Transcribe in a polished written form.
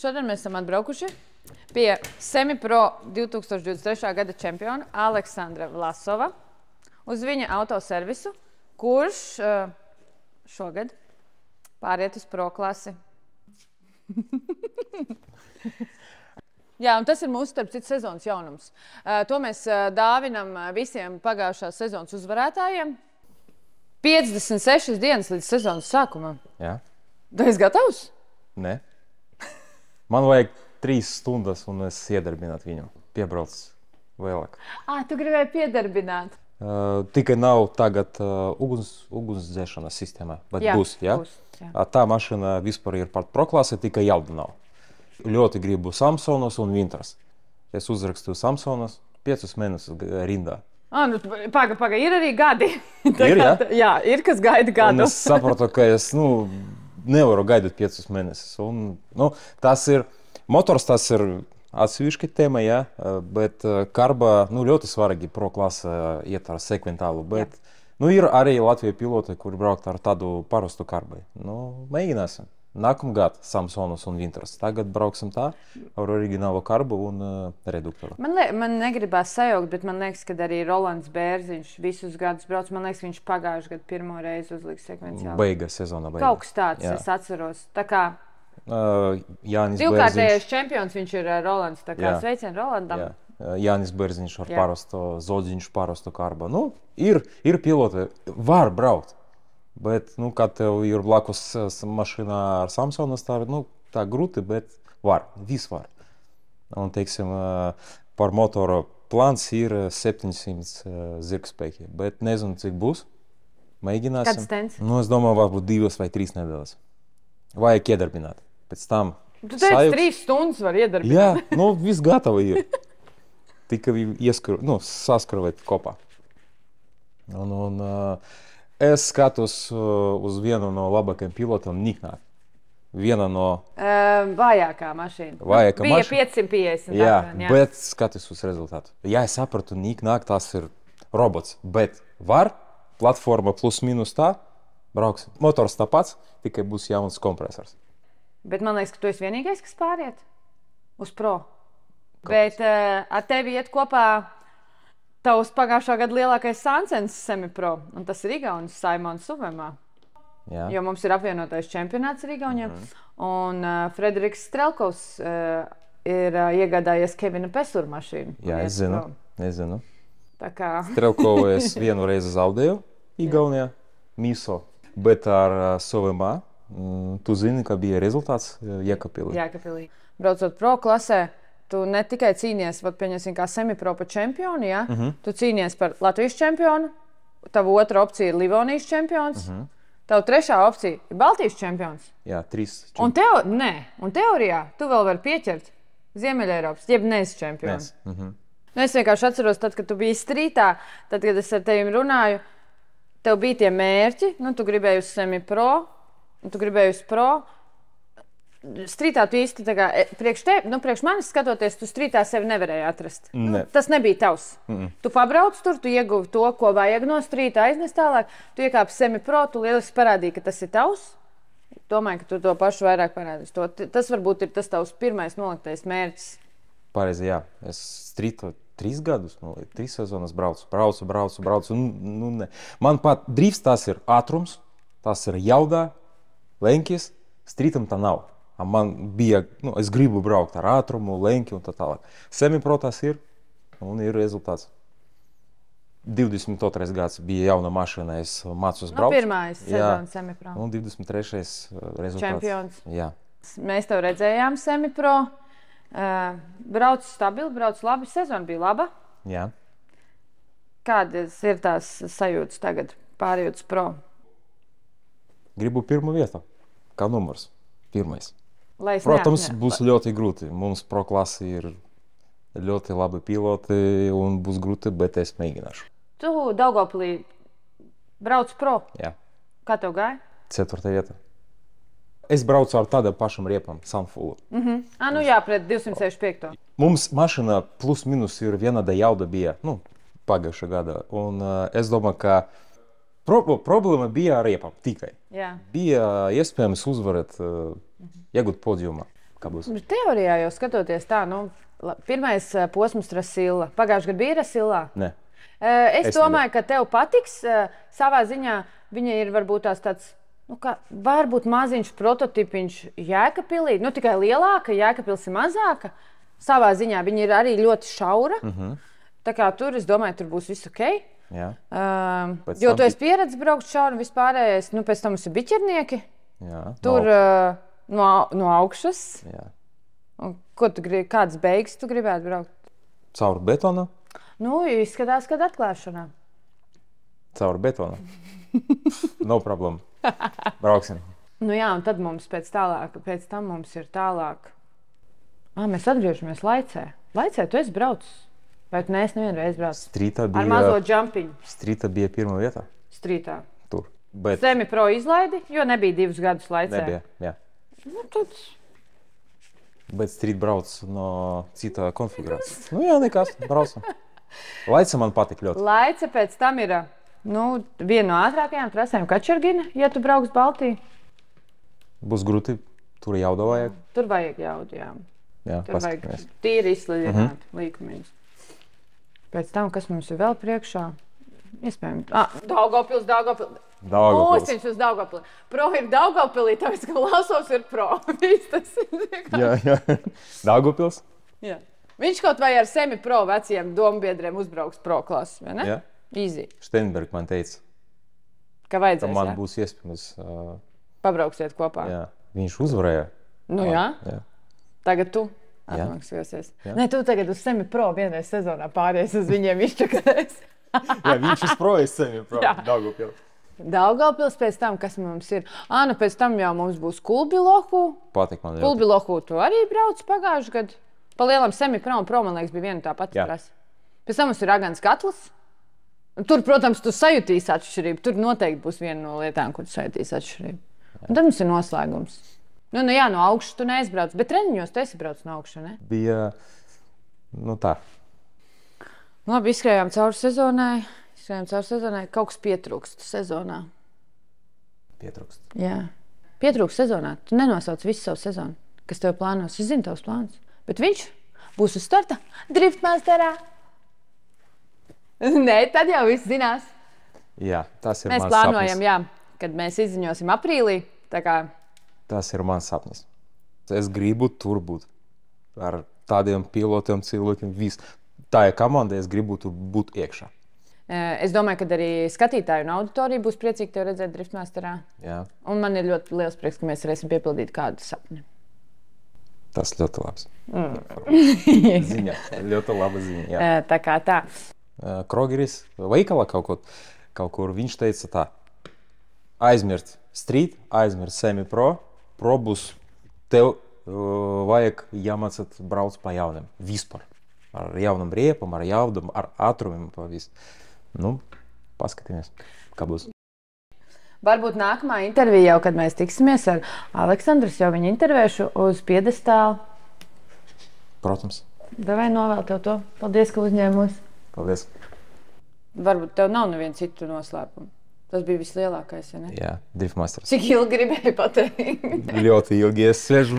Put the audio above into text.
Šodien mēs esam atbraukuši pie Semipro 2023. gada čempiona Aleksandra Vlasova uz viņa autoservisu, kurš šogad pāriet uz pro klasi. Jā, un tas ir mūsu, starp citu, sezonas jaunums. To mēs dāvinam visiem pagājušās sezonas uzvarētājiem. 56 dienas līdz sezonas sākumam. Jā. Tu esi gatavs? Nē. Man vajag 3 stundas, un es iedarbinātu viņu. Piebrauc vēlāk. Tu gribēji piedarbināt. Tikai nav tagad ugunsdzēšanas sistēmā, bet Jā, būs, jā? būs, jā. Tā mašīna vispār ir par proklasi, tikai jauda nav. Ļoti gribu Samsonas un Vintras. Es uzrakstīju Samsonas 5 mēnešus rindā. Paga, ir arī gadi. Ir, jā? Jā, ir kas gaida gadu. Un es sapratu, ka es nevaru gaidīt 5 mēnešus. Tas ir, motors tas ir atsevišķa tēma, jā, bet karba ļoti svarīgi pro klasa iet ar sekventālu, bet ir arī Latvijas piloti, kuri braukt ar tādu parastu karbai. Mēģināsim. Nākamgad Samsonas un Vintras. Tagad brauksim tā ar oriģinālu karbu un reduktoru. Man negribās sajaukt, bet man liekas, ka arī Rolands Bērziņš visus gadus brauc. Man liekas, viņš pagājuši gadu pirmo reizi uzliks sekvenciāli. Sezona beiga. Kaut kas tāds, jā. Es atceros. Tā kā Jānis divkārtējais čempions viņš ir Rolands. Tā kā sveicien Rolandam. Jā. Jānis Bērziņš ar parasto, Zodziņš parasto karbu. Ir piloti, var braukt. Bet, kad tev ir blakus mašīnā ar Samsonas, tā grūti, bet var, viss var. Un, teiksim, par motoru plāns ir 700 zirgspēki, bet nezinu, cik būs. Mēģināsim. Kāds tens? Es domāju, varbūt 2 vai 3 nedēļas. Vajag iedarbināt. Pēc tam Tu teici, 3 stundas var iedarbināt. Jā, viss gatavi ir. Tikai saskrāvēt kopā. Es skatos uz vienu no labākajiem pilotiem, Niknāk. Viena no vājākā mašīna. Bija 550. Jā, bet skatos uz rezultātu. Jā, es sapratu, Niknāk tas ir robots, bet var, platforma plus minus tā, brauksim. Motors tāpats, tikai būs jauns kompresors. Bet man liekas, ka tu esi vienīgais, kas pāriet uz pro. Bet ar tevi iet kopā tavs pagājušā gada lielākais Sansens Semipro, un tas ir Igaunis Saimons Suvemā. Jā. Jo mums ir apvienotais čempionāts ar Igauniem, un Frederiks Strelkovs ir iegādājies Kevina Pesura mašīnu. Jā, es zinu. Tā kā... Strelkovu es vienu reizi zaudēju Igaunijā, Miso, bet ar Suvemā, tu zini, ka bija rezultāts Jēkabpilī. Braucot pro klasē, tu ne tikai cīnies, pieņemsim, kā Semipro pa čempionu, ja? Tu cīnies par Latvijas čempionu, tava otra opcija ir Livonijas čempions, tava trešā opcija ir Baltijas čempions. Jā, 3 čempioni. Un teorijā tu vēl vari pieķert Ziemeļeiropas, jeb neesi čempions. Es vienkārši atceros, tad, kad tu biji strītā, tad, kad es ar tevi runāju, tev bija tie mērķi, tu gribēji uz Semipro, tu gribēji uz pro. Strītā tu īsti, priekš manis skatoties, tu strītā sevi nevarēji atrast. Tas nebija tavs. Tu pabrauc tur, tu ieguvi to, ko vajag no strītā, aiznes tālāk. Tu iekāpi Semipro, tu lieliski parādīji, ka tas ir tavs. Domāju, ka tu to pašu vairāk parādīsi. Tas varbūt ir tas tavs pirmais noliktais mērķis. Pareizi, jā. Es strītu 3 gadus, 3 sezonas braucu. Man pat drifts tas ir ātrums, tas ir jaudā, lenkis, strītam tā nav. Man bija, es gribu braukt ar ātrumu, lenki un tā tālāk. Semipro tas ir, un ir rezultāts. 22. gads bija jauna mašīna, es mācos braukt. Pirmais sezona Semipro. Un 23. rezultāts. Čempions. Jā. Mēs tev redzējām Semipro. Brauc stabili, brauc labi, sezona bija laba. Jā. Kādas ir tās sajūtas tagad, pārējot uz pro? Gribu pirmu vietu, kā numurs. Pirmais. Protams, būs ļoti grūti. Mums pro klasi ir ļoti labi piloti un būs grūti, bet es mēģināšu. Tu Daugavpilī brauc pro? Jā. Kā tev gāja? 4. vieta. Es braucu ar tādām pašām riepām, Sunfulu. Jā, pret 265. Mums mašīna plus minus ir vienāda jauda bija, pagājušā gada. Un es domāju, ka problēma bija ar riepām tikai. Jā. Bija iespējams uzvarēt, iegūt podiumā. Kā būs? Teorijā jau skatoties tā, pirmais posms Rasilla. Pagājušajā gadā bija Rasillā? Nē. Es domāju, ka tev patiks. Savā ziņā viņa ir varbūt tāds, varbūt maziņš prototipiņš Jēkabpilī. Tikai lielāka, Jēkabpils ir mazāka. Savā ziņā viņa ir arī ļoti šaura. Tā kā tur, es domāju, tur būs viss ok. Jā. Jo tu esi pieredzējis braukt šauri un vispārējais. Pēc tam mums ir biķernieki. Jā. Tur no augšas. Jā. Un ko tu gribi? Kādas beigas tu gribētu braukt? Caur betonu? Izskatās, kad atklāšanā. Caur betonu? No problēma. Brauksim. Jā, un tad mums pēc tam mums ir tālāk. Mēs atgriežamies Laicē. Laicē tu esi braucis? Vai tu neesi nevienu reizi braucis? Strītā bija... Ar mazo džampiņu. Strītā bija pirmā vietā? Strītā. Tur. Bet... Semi-pro izlaidi, jo nebija 2 gadus Laicē. Nebija, jā. Tad... Bet strīt brauc no cita konfigurācijas. Jā, nekas, braucam. Laica man patīk ļoti. Laica pēc tam ir viena no ātrākajām trasēm Kačergina, ja tu brauks Baltiju. Būs grūti, tur jauda vajag. Tur vajag jaudu, jā. Jā, tur vajag tīri izslidināt līkumiņus. Pēc tam, kas mums ir vēl priekšā? Iespējams. Daugavpils. Mūsiņš uz Daugavpili. Pro ir Daugavpilī, tāpēc, ka Lasovs ir pro. Jā. Daugavpils? Jā. Viņš kaut vai ar semi-pro veciem dombiedriem uzbrauks pro klases, vai ne? Jā. Easy. Steinberg man teica, ka vajadzēs, man būs iespējams... Pabrauksiet kopā. Jā. Viņš uzvarēja. Jā. Tagad tu Jā. atmaksāsies. Nē, tu tagad uz semi-pro vienreiz sezonā pāries uz viņiem izčakarēs. Jā, viņš uz pro, es semi-pro. Daugavpils. Daugavpils pēc tam, kas mums ir? Pēc tam jau mums būs Kulbilohu. Patīk man ļoti. Kulbilohu tu arī brauc pagājuši gadu. Pa lielam semi-pro un pro, man liekas, bija viena tā pati prasa. Pēc tam mums ir Agans Katls. Tur, protams, tu sajutīsi atšķirību. Tur noteikti būs viena no lietām, kur tu sajutīsi atšķirību. Un tad mums ir noslēgums. No augšas tu neizbrauc, bet treniņos tu esi brauc no augšas, ne? Bija, tā. Labi, izskrējām cauri sezonai. Kaut kas pietrūkst sezonā. Pietrūkst? Jā. Pietrūkst sezonā. Tu nenosauc visu savu sezonu, kas tev plānos. Es zinu tavus plānus. Bet viņš būs uz starta Driftmasterā. Nē, tad jau viss zinās. Jā, tas ir mēs mans plānojam, sapnis. Jā, kad mēs izziņosim aprīlī. Tas ir mans sapnis. Es gribu tur būt. Ar tādiem pilotiem, cilvēkiem. Tā ir komanda, es gribu tur būt iekšā. Es domāju, ka arī skatītāju un auditoriju būs priecīgi tevi redzēt Driftmasterā. Jā. Un man ir ļoti liels prieks, ka mēs varēsim piepildīt kādu sapni. Tas ļoti labs. Ziņa. Ļoti laba ziņa. Jā. Tā kā tā. Krogeris veikalā kaut kur viņš teica tā. Aizmirst street, aizmirst semi-pro. Pro būs tev vajag jāmācīt brauc pa jauniem. Vispār. Ar jaunam riepam, ar jaudam, ar ātrumiem pa visu. Paskatīmies, kā būs. Varbūt nākamā intervija jau, kad mēs tiksimies ar Aleksandrs, jau viņu intervēšu uz piedestālu. Protams. Davai novēl tev to. Paldies, ka uzņēmos. Paldies. Varbūt tev nav neviens citu noslēpumu. Tas bija vislielākais, ja ne? Jā, Driftmasters. Cik ilgi gribēji pateikt? Ļoti ilgi es svežu.